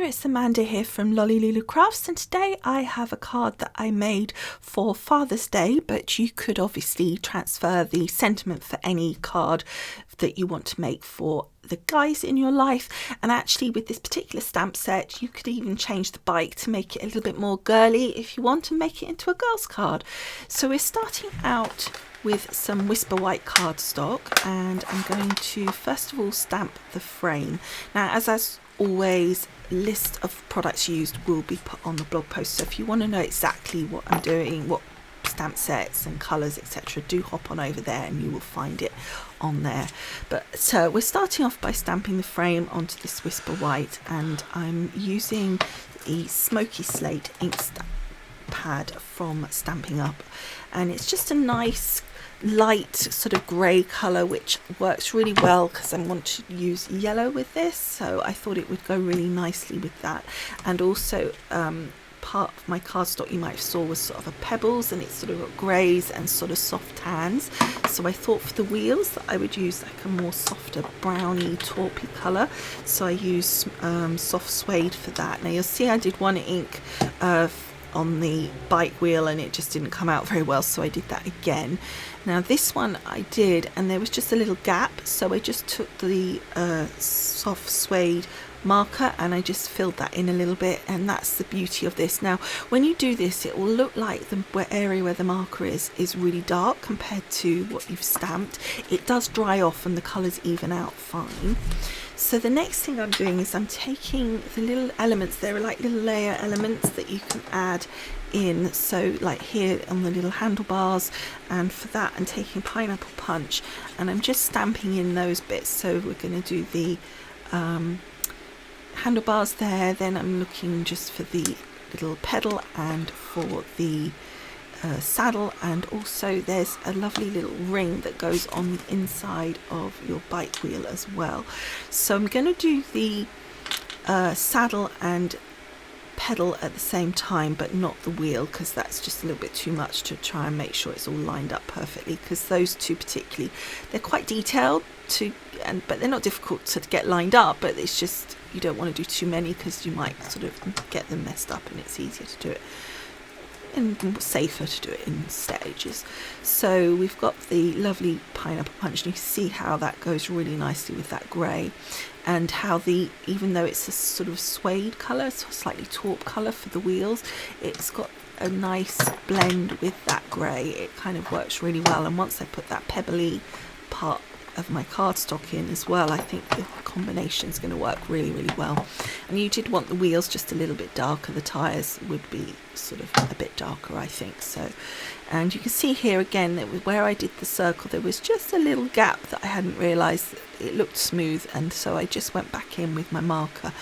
it's Amanda here from Lolli Lulu Crafts, and today I have a card that I made for Father's Day, but you could obviously transfer the sentiment for any card that you want to make for the guys in your life. And actually with this particular stamp set, you could even change the bike to make it a little bit more girly if you want, and make it into a girl's card. So we're starting out with some Whisper White cardstock, and I'm going to first of all stamp the frame. Now, as always, list of products used will be put on the blog post, so if you want to know exactly what I'm doing, what stamp sets and colours, etc., do hop on over there and you will find it on there. But so we're starting off by stamping the frame onto this Whisper White, and I'm using the Smoky Slate ink pad from Stampin' Up, and it's just a nice light sort of grey colour, which works really well because I want to use yellow with this, so I thought it would go really nicely with that. And also part of my cardstock you might have saw was sort of a pebbles, and it's sort of got greys and sort of soft tans, so I thought for the wheels that I would use like a more softer browny taupey colour, so I used soft suede for that. Now you'll see I did one ink on the bike wheel and it just didn't come out very well, so I did that again. Now this one I did, and there was just a little gap, so I just took the soft suede marker and I just filled that in a little bit, and that's the beauty of this. Now when you do this, it will look like the area where the marker is really dark compared to what you've stamped. It does dry off and the colours even out fine. So the next thing I'm doing is I'm taking the little elements, there are like little layer elements that you can add in, so like here on the little handlebars, and for that I'm taking Pineapple Punch and I'm just stamping in those bits. So we're going to do the handlebars there, then I'm looking just for the little pedal and for the saddle, and also there's a lovely little ring that goes on the inside of your bike wheel as well. So I'm going to do the saddle and pedal at the same time, but not the wheel, because that's just a little bit too much to try and make sure it's all lined up perfectly, because those two particularly, they're quite detailed but they're not difficult to get lined up, but it's just you don't want to do too many because you might sort of get them messed up, and it's easier to do it and safer to do it in stages. So we've got the lovely Pineapple Punch, and you see how that goes really nicely with that grey, and how even though it's a sort of suede colour, so slightly taupe colour for the wheels, it's got a nice blend with that grey. It kind of works really well, and once I put that pebbly part of my cardstock in as well, I think the combination is going to work really, really well. And you did want the wheels just a little bit darker, the tyres would be sort of a bit darker, I think so. And you can see here again that where I did the circle there was just a little gap that I hadn't realised. It looked smooth, and so I just went back in with my marker.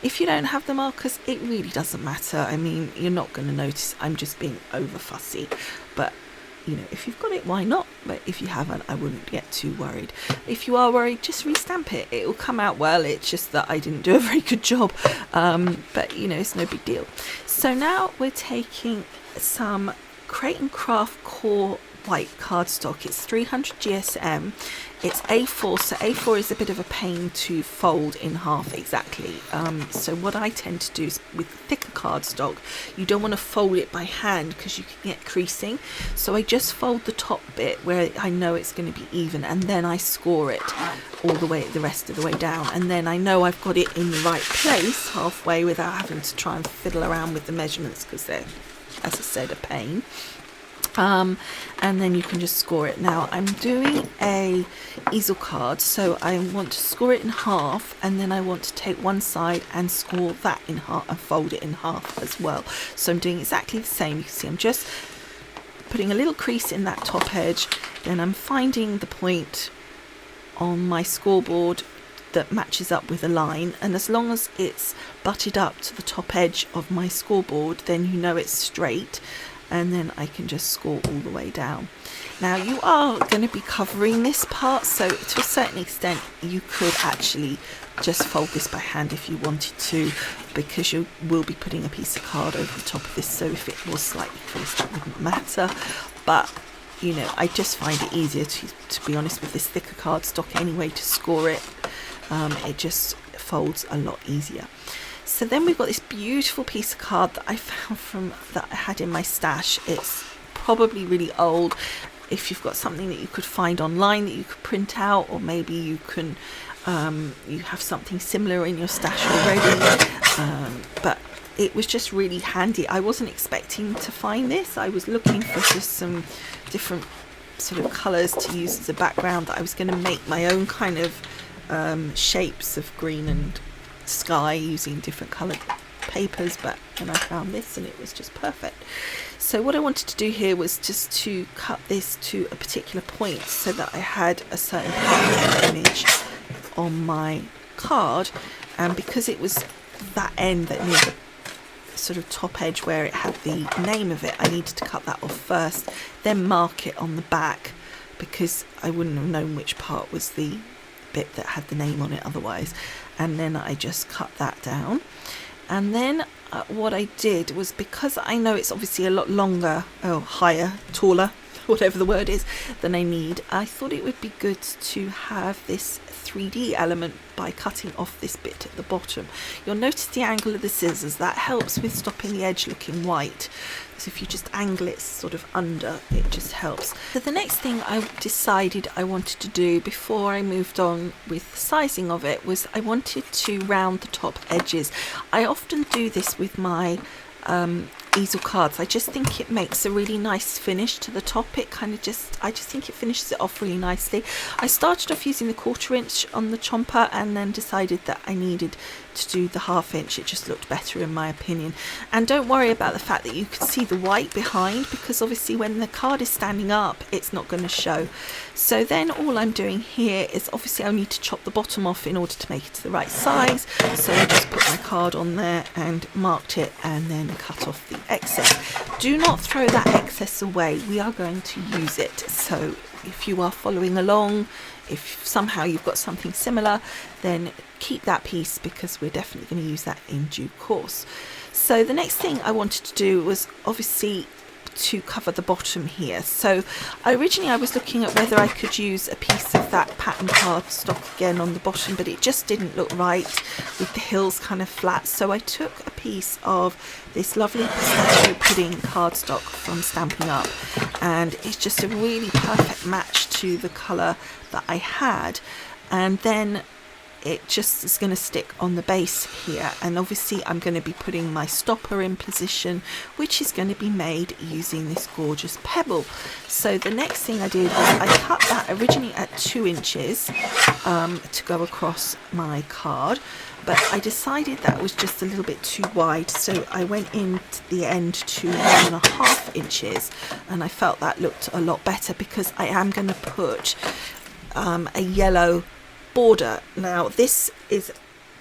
If you don't have the markers, it really doesn't matter. I mean, you're not going to notice. I'm just being over fussy, but you know, if you've got it, why not? But if you haven't, I wouldn't get too worried. If you are worried, just restamp it. It will come out well. It's just that I didn't do a very good job. But, you know, it's no big deal. So now we're taking some Crate & Craft Core White cardstock. It's 300 GSM. It's A4, so A4 is a bit of a pain to fold in half exactly. So what I tend to do is with thicker cardstock, you don't want to fold it by hand because you can get creasing. So I just fold the top bit where I know it's going to be even, and then I score it all the way, the rest of the way down, and then I know I've got it in the right place halfway without having to try and fiddle around with the measurements, because they're, as I said, a pain. And then you can just score it. Now I'm doing a easel card, so I want to score it in half, and then I want to take one side and score that in half and fold it in half as well. So I'm doing exactly the same. You can see I'm just putting a little crease in that top edge, then I'm finding the point on my scoreboard that matches up with a line, and as long as it's butted up to the top edge of my scoreboard, then you know it's straight, and then I can just score all the way down. Now you are going to be covering this part, so to a certain extent you could actually just fold this by hand if you wanted to, because you will be putting a piece of card over the top of this, so if it was slightly creased that wouldn't matter. But you know, I just find it easier to be honest with this thicker cardstock anyway to score it. It just folds a lot easier. So then we've got this beautiful piece of card that I found that I had in my stash. It's probably really old. If you've got something that you could find online that you could print out, or maybe you can you have something similar in your stash already, but it was just really handy. I wasn't expecting to find this. I was looking for just some different sort of colours to use as a background. That I was going to make my own kind of shapes of green and sky using different coloured papers, but then I found this and it was just perfect. So what I wanted to do here was just to cut this to a particular point so that I had a certain part of the image on my card, and because it was that end that near the sort of top edge where it had the name of it, I needed to cut that off first, then mark it on the back, because I wouldn't have known which part was the bit that had the name on it otherwise. And then I just cut that down, and then what I did was, because I know it's obviously a lot longer, higher, taller, whatever the word is, than I need, I thought it would be good to have this 3D element by cutting off this bit at the bottom. You'll notice the angle of the scissors, that helps with stopping the edge looking white. So if you just angle it sort of under, it just helps. So the next thing I decided I wanted to do before I moved on with the sizing of it was I wanted to round the top edges. I often do this with my easel cards. I just think it makes a really nice finish to the top. I just think it finishes it off really nicely. I started off using the 1/4 inch on the chomper and then decided that I needed to do the 1/2 inch. It just looked better in my opinion. And don't worry about the fact that you can see the white behind, because obviously when the card is standing up it's not going to show. So then all I'm doing here is, obviously I need to chop the bottom off in order to make it to the right size, so I just put my card on there and marked it and then cut off the excess. Do not throw that excess away, we are going to use it. So if you are following along, if somehow you've got something similar, then keep that piece, because we're definitely going to use that in due course. So the next thing I wanted to do was obviously to cover the bottom here. So originally I was looking at whether I could use a piece of that pattern cardstock again on the bottom, but it just didn't look right with the hills kind of flat. So I took a piece of this lovely pistachio pudding cardstock from Stampin' Up, and it's just a really perfect match to the colour that I had. And then it just is going to stick on the base here, and obviously I'm going to be putting my stopper in position, which is going to be made using this gorgeous pebble. So the next thing I did was I cut that originally at 2 inches to go across my card, but I decided that was just a little bit too wide, so I went in to the end to 1.5 inches, and I felt that looked a lot better, because I am going to put a yellow border. Now this is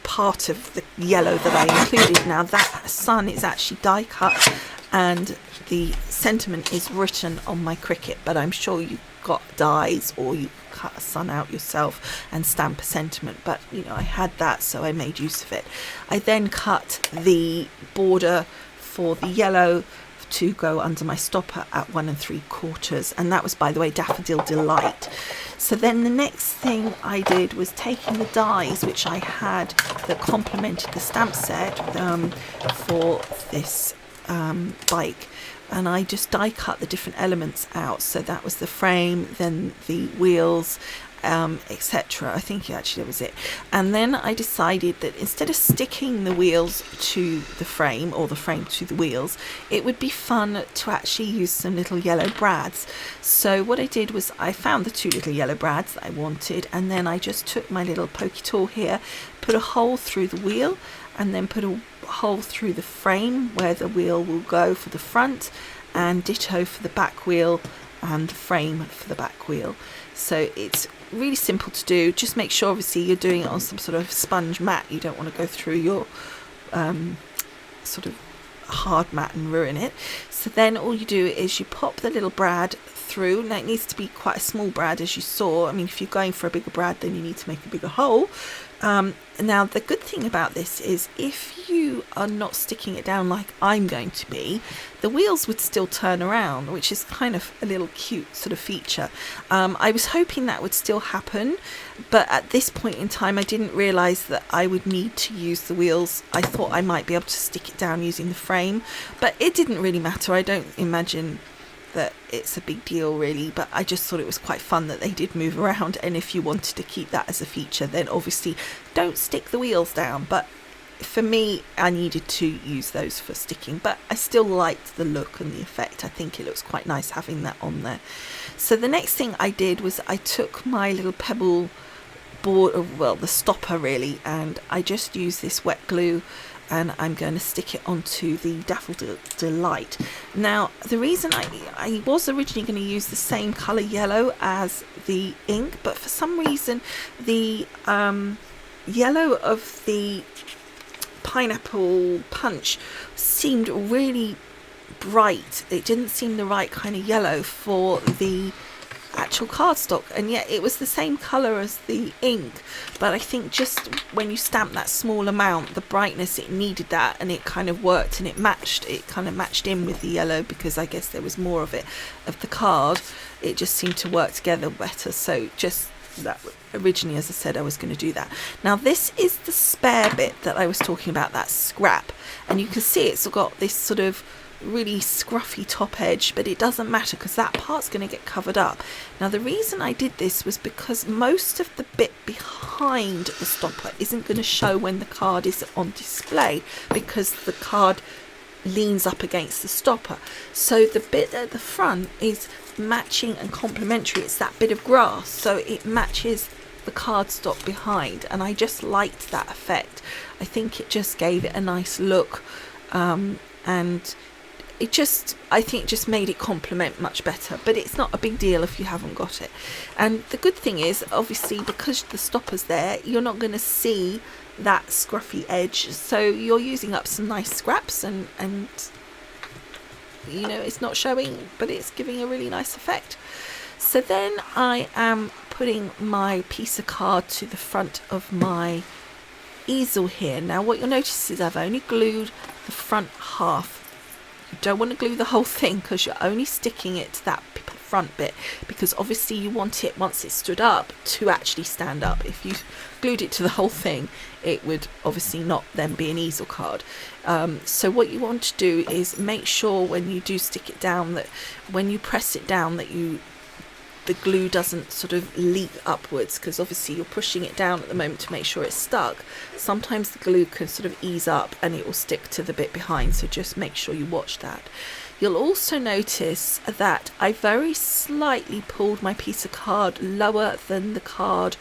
part of the yellow that I included. Now that sun is actually die cut and the sentiment is written on my Cricut, but I'm sure you've got dies or you cut a sun out yourself and stamp a sentiment, but you know, I had that, so I made use of it. I then cut the border for the yellow to go under my stopper at 1 3/4, and that was, by the way, Daffodil Delight. So then the next thing I did was taking the dies which I had that complemented the stamp set for this bike, and I just die cut the different elements out. So that was the frame, then the wheels, etc. I think actually that was it. And then I decided that instead of sticking the wheels to the frame or the frame to the wheels, it would be fun to actually use some little yellow brads. So what I did was I found the 2 little yellow brads that I wanted, and then I just took my little pokey tool here, put a hole through the wheel, and then put a hole through the frame where the wheel will go for the front, and ditto for the back wheel and the frame for the back wheel. So it's really simple to do. Just make sure obviously you're doing it on some sort of sponge mat. You don't want to go through your sort of hard mat and ruin it. So then all you do is you pop the little brad through. Now it needs to be quite a small brad, as you saw. I mean, if you're going for a bigger brad, then you need to make a bigger hole. Now the good thing about this is if you are not sticking it down like I'm going to be, the wheels would still turn around, which is kind of a little cute sort of feature. I was hoping that would still happen, but at this point in time I didn't realise that I would need to use the wheels. I thought I might be able to stick it down using the frame, but it didn't really matter. I don't imagine that it's a big deal really, but I just thought it was quite fun that they did move around, and if you wanted to keep that as a feature, then obviously don't stick the wheels down. But for me, I needed to use those for sticking, but I still liked the look and the effect. I think it looks quite nice having that on there. So the next thing I did was I took my little pebble board, well, the stopper really, and I just used this wet glue, and I'm going to stick it onto the Daffodil Delight. Now the reason I was originally going to use the same colour yellow as the ink, but for some reason the yellow of the pineapple punch seemed really bright. It didn't seem the right kind of yellow for the actual cardstock, and yet it was the same colour as the ink, but I think just when you stamp that small amount, the brightness, it needed that, and it kind of worked, and it kind of matched in with the yellow, because I guess there was more of it of the card. It just seemed to work together better. So just that, originally, as I said, I was going to do that. Now this is the spare bit that I was talking about, that scrap, and you can see it's got this sort of really scruffy top edge, but it doesn't matter because that part's going to get covered up. Now the reason I did this was because most of the bit behind the stopper isn't going to show when the card is on display, because the card leans up against the stopper. So the bit at the front is matching and complementary. It's that bit of grass, so it matches the cardstock behind, and I just liked that effect. I think it just gave it a nice look, and I think it just made it complement much better. But it's not a big deal if you haven't got it. And the good thing is, obviously, because the stopper's there, you're not going to see that scruffy edge, so you're using up some nice scraps, and you know, it's not showing, but it's giving a really nice effect. So then I am putting my piece of card to the front of my easel here. Now what you'll notice is I've only glued the front half. You don't want to glue the whole thing, because you're only sticking it to that front bit, because obviously you want it, once it's stood up, to actually stand up. If you glued it to the whole thing, it would obviously not then be an easel card. So what you want to do is make sure when you do stick it down, that when you press it down, that the glue doesn't sort of leak upwards, because obviously you're pushing it down at the moment to make sure it's stuck. Sometimes the glue can sort of ease up and it will stick to the bit behind, so just make sure you watch that. You'll also notice that I very slightly pulled my piece of card lower than the card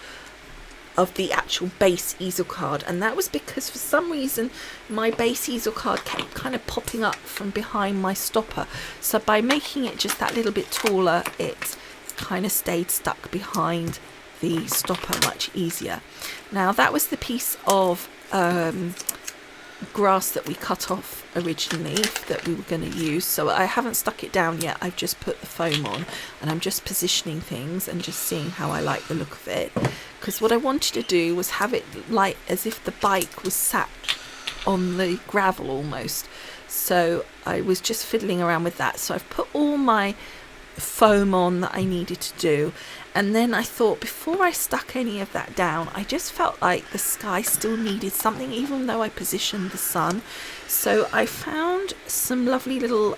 of the actual base easel card, and that was because for some reason my base easel card kept kind of popping up from behind my stopper. So by making it just that little bit taller, it kind of stayed stuck behind the stopper much easier. Now that was the piece of grass that we cut off originally that we were going to use, so I haven't stuck it down yet. I've just put the foam on, and I'm just positioning things and just seeing how I like the look of it, because what I wanted to do was have it like as if the bike was sat on the gravel almost. So I was just fiddling around with that. So I've put all my foam on that I needed to do, and then I thought, before I stuck any of that down, I just felt like the sky still needed something, even though I positioned the sun. So I found some lovely little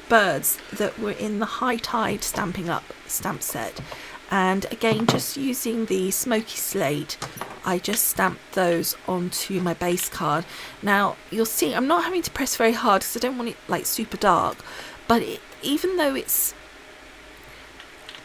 birds that were in the High Tide Stamping Up stamp set, and again, just using the smoky slate, I just stamped those onto my base card. Now you'll see I'm not having to press very hard because I don't want it like super dark, but even though it's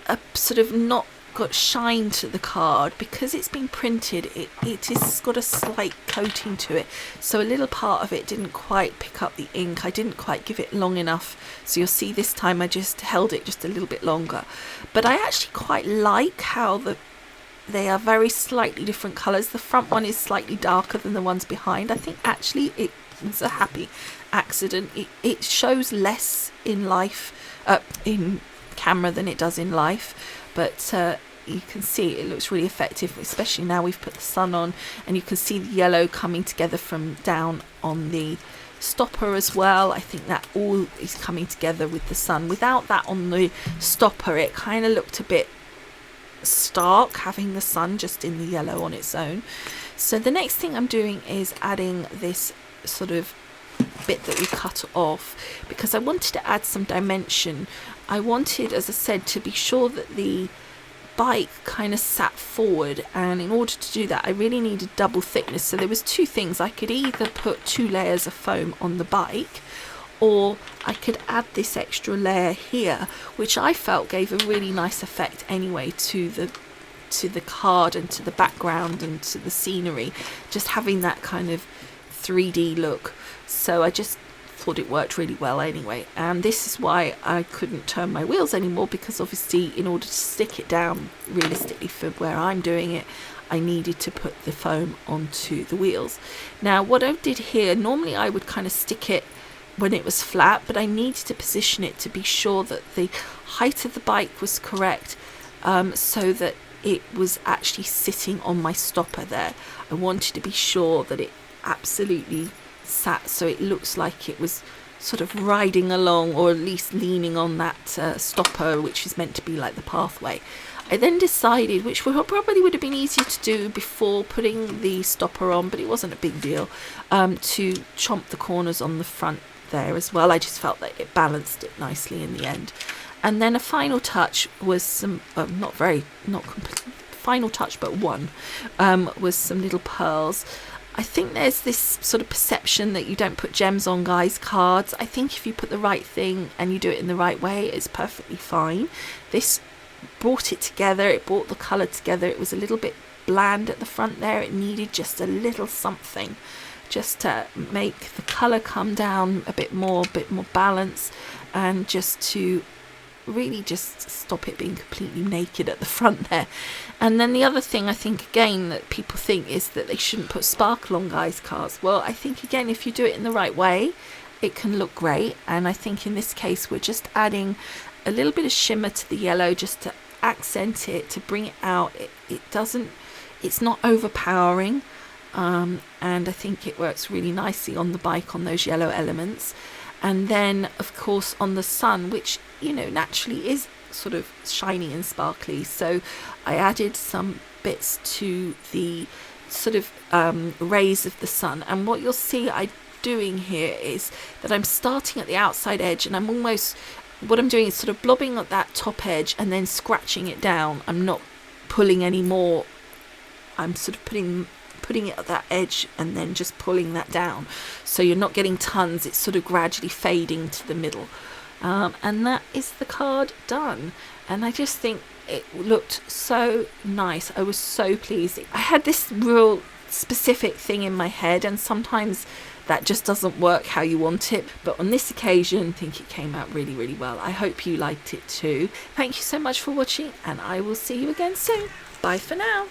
a sort of not got shine to the card, because it's been printed, it has got a slight coating to it, so a little part of it didn't quite pick up the ink. I didn't quite give it long enough, so you'll see this time I just held it just a little bit longer. But I actually quite like how they are very slightly different colours. The front one is slightly darker than the ones behind. I think actually it was a happy accident. It shows less in life, in camera than it does in life, but you can see it looks really effective, especially now we've put the sun on, and you can see the yellow coming together from down on the stopper as well. I think that all is coming together with the sun. Without that on the stopper, it kind of looked a bit stark, having the sun just in the yellow on its own. So the next thing I'm doing is adding this sort of bit that we cut off, because I wanted to add some dimension. I wanted, as I said, to be sure that the bike kind of sat forward, and in order to do that I really needed double thickness. So there was two things. I could either put 2 layers of foam on the bike, or I could add this extra layer here, which I felt gave a really nice effect anyway to the card and to the background and to the scenery, just having that kind of 3D look. So I just thought it worked really well anyway, and this is why I couldn't turn my wheels anymore, because obviously in order to stick it down realistically for where I'm doing it, I needed to put the foam onto the wheels. Now what I did here, normally I would kind of stick it when it was flat, but I needed to position it to be sure that the height of the bike was correct, so that it was actually sitting on my stopper there. I wanted to be sure that it absolutely sat so it looks like it was sort of riding along, or at least leaning on that stopper, which is meant to be like the pathway. I then decided, which probably would have been easier to do before putting the stopper on, but it wasn't a big deal, to chomp the corners on the front there as well. I just felt that it balanced it nicely in the end. And then a final touch was some final touch, but one was some little pearls. I think there's this sort of perception that you don't put gems on guys' cards. I think if you put the right thing and you do it in the right way, it's perfectly fine. This brought it together, it brought the colour together. It was a little bit bland at the front there. It needed just a little something, just to make the colour come down a bit more balance, and just to really just stop it being completely naked at the front there. And then the other thing I think again that people think is that they shouldn't put sparkle on guys' cards. Well, I think again, if you do it in the right way, it can look great. And I think in this case we're just adding a little bit of shimmer to the yellow, just to accent it, to bring it out. It's not overpowering, and I think it works really nicely on the bike on those yellow elements. And then of course on the sun, which naturally is sort of shiny and sparkly, so I added some bits to the sort of rays of the sun. And what you'll see I doing here is that I'm starting at the outside edge, and what I'm doing is sort of blobbing at that top edge and then scratching it down. I'm not pulling any more. I'm sort of putting it at that edge and then just pulling that down, so you're not getting tons. It's sort of gradually fading to the middle, and that is the card done. And I just think it looked so nice. I was so pleased. I had this real specific thing in my head, and sometimes that just doesn't work how you want it, but on this occasion I think it came out really, really well. I hope you liked it too. Thank you so much for watching, and I will see you again soon. Bye for now.